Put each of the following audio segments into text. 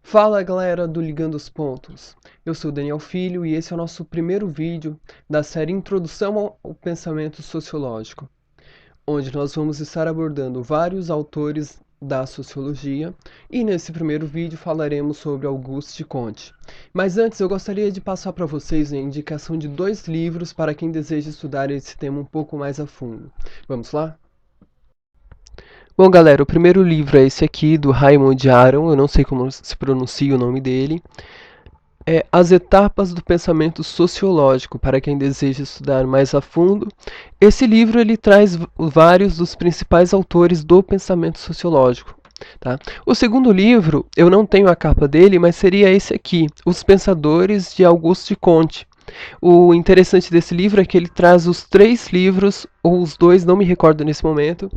Fala galera do Ligando os Pontos, eu sou Daniel Filho e esse é o nosso primeiro vídeo da série Introdução ao Pensamento Sociológico, onde nós vamos estar abordando vários autores da sociologia e nesse primeiro vídeo falaremos sobre Auguste Comte. Mas antes eu gostaria de passar para vocês a indicação de 2 livros para quem deseja estudar esse tema um pouco mais a fundo. Vamos lá? Bom, galera, o primeiro livro é esse aqui, do Raymond Aron, eu não sei como se pronuncia o nome dele. É As Etapas do Pensamento Sociológico, para quem deseja estudar mais a fundo. Esse livro ele traz vários dos principais autores do pensamento sociológico. Tá? O segundo livro, eu não tenho a capa dele, mas seria esse aqui, Os Pensadores de Auguste Comte. O interessante desse livro é que ele traz os 3 livros, ou os 2, não me recordo nesse momento,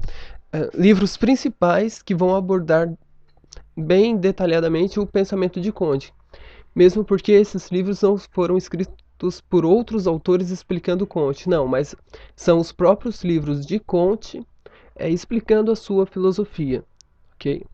livros principais que vão abordar bem detalhadamente o pensamento de Comte, mesmo porque esses livros não foram escritos por outros autores explicando Comte, não, mas são os próprios livros de Comte explicando a sua filosofia, ok?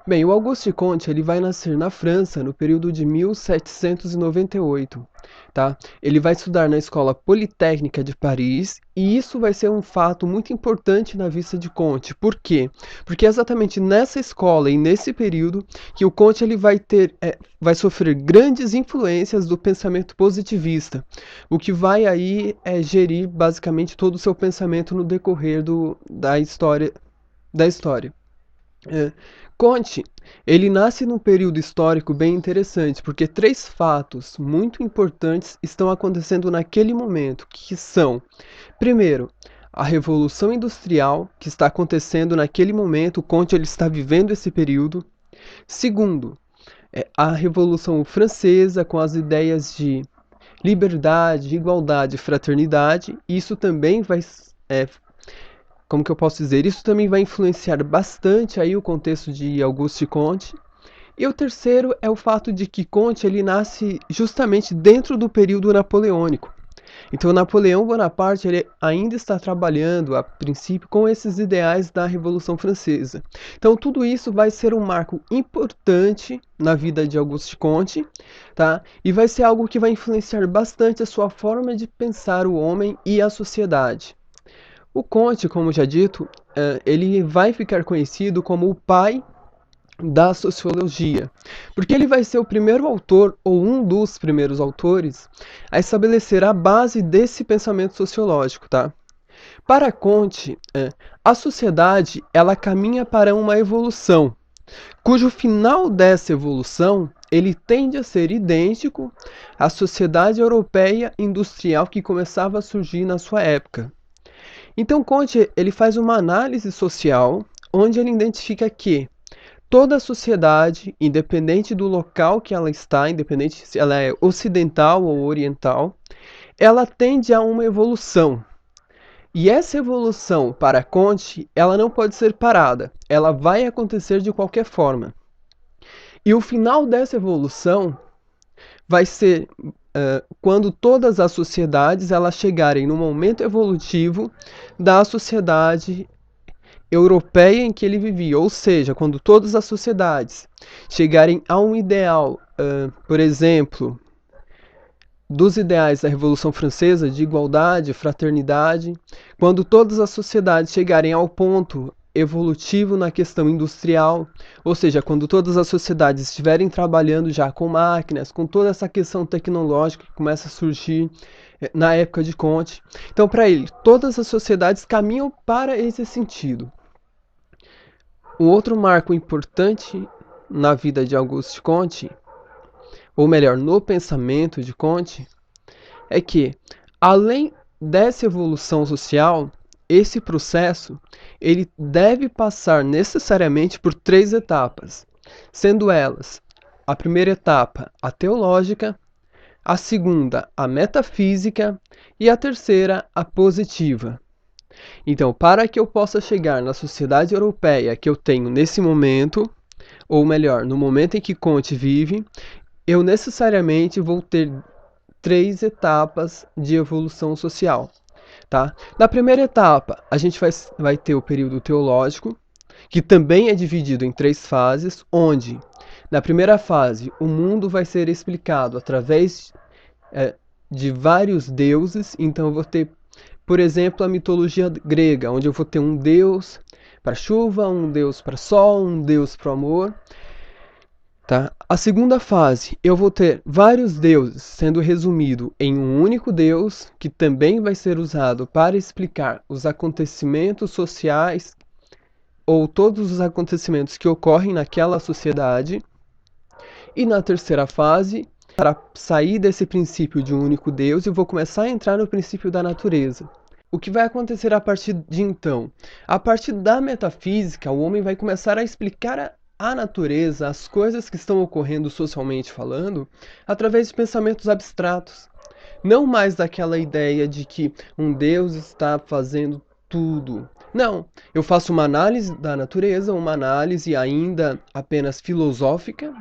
Bem, o Auguste Comte ele vai nascer na França no período de 1798, tá? Ele vai estudar na Escola Politécnica de Paris e isso vai ser um fato muito importante na vida de Comte. Por quê? Porque é exatamente nessa escola e nesse período que o Comte ele vai sofrer grandes influências do pensamento positivista, o que vai aí gerir basicamente todo o seu pensamento no decorrer da história. É, Comte, ele nasce num período histórico bem interessante, porque 3 fatos muito importantes estão acontecendo naquele momento, que são, primeiro, a Revolução Industrial, que está acontecendo naquele momento, Comte ele está vivendo esse período. Segundo, a Revolução Francesa, com as ideias de liberdade, igualdade e fraternidade, isso também vai como que eu posso dizer, isso também vai influenciar bastante aí o contexto de Auguste Comte. E o terceiro é o fato de que Comte ele nasce justamente dentro do período napoleônico. Então Napoleão Bonaparte ele ainda está trabalhando a princípio com esses ideais da Revolução Francesa. Então tudo isso vai ser um marco importante na vida de Auguste Comte, tá? E vai ser algo que vai influenciar bastante a sua forma de pensar o homem e a sociedade. O Comte, como já dito, ele vai ficar conhecido como o pai da sociologia, porque ele vai ser o primeiro autor, ou um dos primeiros autores, a estabelecer a base desse pensamento sociológico, tá? Para Comte, a sociedade ela caminha para uma evolução, cujo final dessa evolução ele tende a ser idêntico à sociedade europeia industrial que começava a surgir na sua época. Então, Comte ele faz uma análise social, onde ele identifica que toda a sociedade, independente do local que ela está, independente se ela é ocidental ou oriental, ela tende a uma evolução. E essa evolução, para Comte, ela não pode ser parada, ela vai acontecer de qualquer forma. E o final dessa evolução vai ser quando todas as sociedades elas chegarem no momento evolutivo da sociedade europeia em que ele vivia, ou seja, quando todas as sociedades chegarem a um ideal, por exemplo, dos ideais da Revolução Francesa de igualdade, fraternidade, quando todas as sociedades chegarem ao ponto evolutivo na questão industrial, ou seja, quando todas as sociedades estiverem trabalhando já com máquinas, com toda essa questão tecnológica que começa a surgir na época de Comte. Então, para ele, todas as sociedades caminham para esse sentido. Um outro marco importante na vida de Auguste Comte, ou melhor, no pensamento de Comte, é que, além dessa evolução social, esse processo ele deve passar necessariamente por 3 etapas, sendo elas a primeira etapa a teológica, a segunda a metafísica e a terceira a positiva. Então, para que eu possa chegar na sociedade europeia que eu tenho nesse momento, ou melhor, no momento em que Comte vive, eu necessariamente vou ter 3 etapas de evolução social. Tá? Na primeira etapa, a gente vai ter o período teológico, que também é dividido em 3 fases, onde Na primeira fase, o mundo vai ser explicado através de vários deuses. Então eu vou ter, por exemplo, a mitologia grega, onde eu vou ter um deus para chuva, um deus para sol, um deus para o amor. Tá? A segunda fase, eu vou ter vários deuses sendo resumido em um único deus, que também vai ser usado para explicar os acontecimentos sociais ou todos os acontecimentos que ocorrem naquela sociedade. E na terceira fase, para sair desse princípio de um único Deus, eu vou começar a entrar no princípio da natureza. O que vai acontecer a partir de então? A partir da metafísica, o homem vai começar a explicar a natureza, as coisas que estão ocorrendo socialmente falando, através de pensamentos abstratos. Não mais daquela ideia de que um Deus está fazendo tudo. Não, eu faço uma análise da natureza, uma análise ainda apenas filosófica,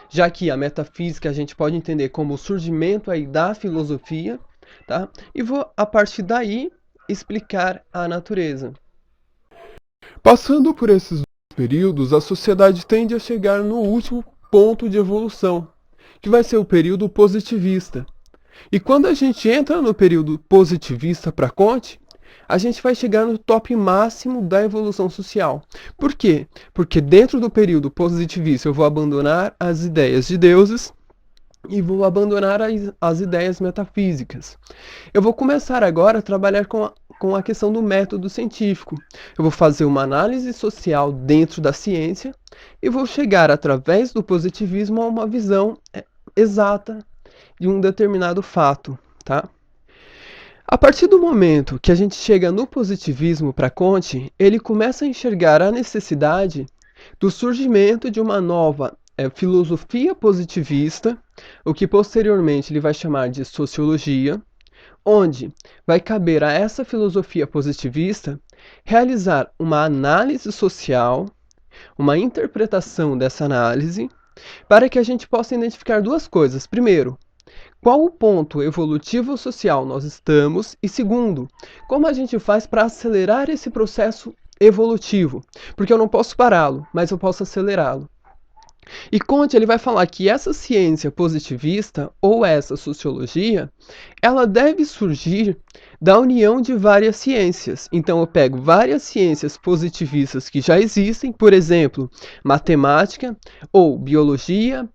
já que a metafísica a gente pode entender como o surgimento aí da filosofia, tá? E vou, a partir daí, explicar a natureza. Passando por esses dois períodos, a sociedade tende a chegar no último ponto de evolução, que vai ser o período positivista. E quando a gente entra no período positivista para Comte, a gente vai chegar no top máximo da evolução social. Por quê? Porque dentro do período positivista eu vou abandonar as ideias de deuses e vou abandonar as ideias metafísicas. Eu vou começar agora a trabalhar com a questão do método científico. Eu vou fazer uma análise social dentro da ciência e vou chegar, através do positivismo, a uma visão exata de um determinado fato, tá? A partir do momento que a gente chega no positivismo para Comte, ele começa a enxergar a necessidade do surgimento de uma nova filosofia positivista, o que posteriormente ele vai chamar de sociologia, onde vai caber a essa filosofia positivista realizar uma análise social, uma interpretação dessa análise, para que a gente possa identificar duas coisas. Primeiro, qual o ponto evolutivo social nós estamos? E segundo, como a gente faz para acelerar esse processo evolutivo? Porque eu não posso pará-lo, mas eu posso acelerá-lo. E Comte ele vai falar que essa ciência positivista ou essa sociologia, ela deve surgir da união de várias ciências. Então eu pego várias ciências positivistas que já existem, por exemplo, matemática ou biologia,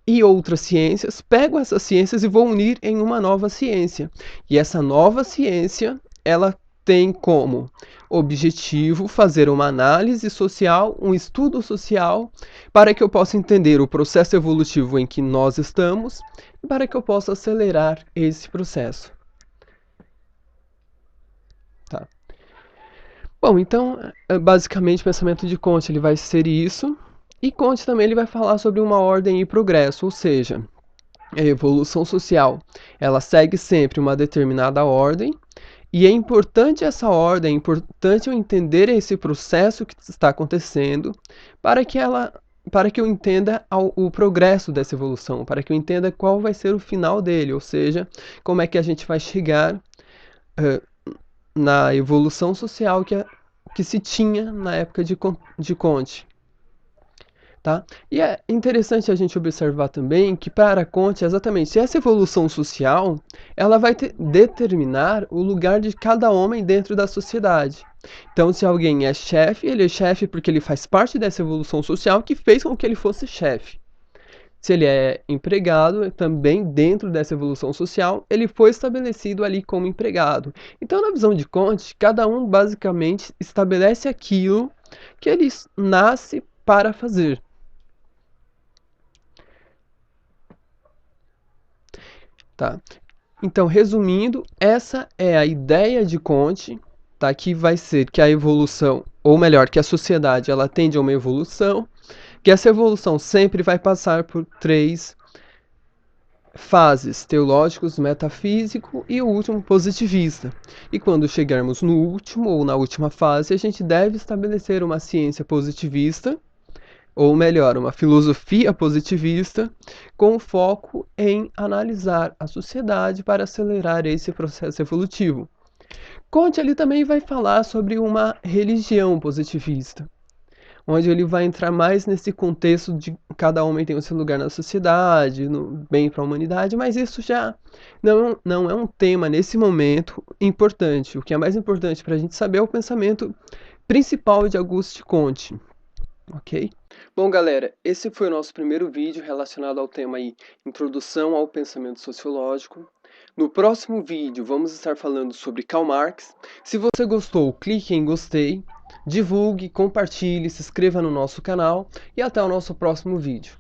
e outras ciências, pego essas ciências e vou unir em uma nova ciência. E essa nova ciência, ela tem como objetivo fazer uma análise social, um estudo social, para que eu possa entender o processo evolutivo em que nós estamos e para que eu possa acelerar esse processo. Tá. Bom, então, basicamente o pensamento de Comte ele vai ser isso. E Comte também ele vai falar sobre uma ordem e progresso, ou seja, a evolução social, ela segue sempre uma determinada ordem, e é importante essa ordem, é importante eu entender esse processo que está acontecendo para que eu entenda o progresso dessa evolução, para que eu entenda qual vai ser o final dele, ou seja, como é que a gente vai chegar na evolução social que se tinha na época de Comte. Tá? E é interessante a gente observar também que para Comte, exatamente, essa evolução social, ela vai determinar o lugar de cada homem dentro da sociedade. Então, se alguém é chefe, ele é chefe porque ele faz parte dessa evolução social que fez com que ele fosse chefe. Se ele é empregado, também dentro dessa evolução social, ele foi estabelecido ali como empregado. Então, na visão de Comte, cada um basicamente estabelece aquilo que ele nasce para fazer. Tá? Então, resumindo, essa é a ideia de Comte, tá? Que vai ser que a evolução, ou melhor, que a sociedade ela tende a uma evolução, que essa evolução sempre vai passar por 3 fases: teológicos, metafísico e o último positivista. E quando chegarmos no último ou na última fase, a gente deve estabelecer uma ciência positivista, ou melhor, uma filosofia positivista, com foco em analisar a sociedade para acelerar esse processo evolutivo. Comte ele também vai falar sobre uma religião positivista, onde ele vai entrar mais nesse contexto de cada homem tem o seu lugar na sociedade, no bem para a humanidade, mas isso já não é um tema nesse momento importante. O que é mais importante para a gente saber é o pensamento principal de Auguste Comte, ok? Bom, galera, esse foi o nosso primeiro vídeo relacionado ao tema aí, Introdução ao Pensamento Sociológico. No próximo vídeo vamos estar falando sobre Karl Marx. Se você gostou, clique em gostei, divulgue, compartilhe, se inscreva no nosso canal e até o nosso próximo vídeo.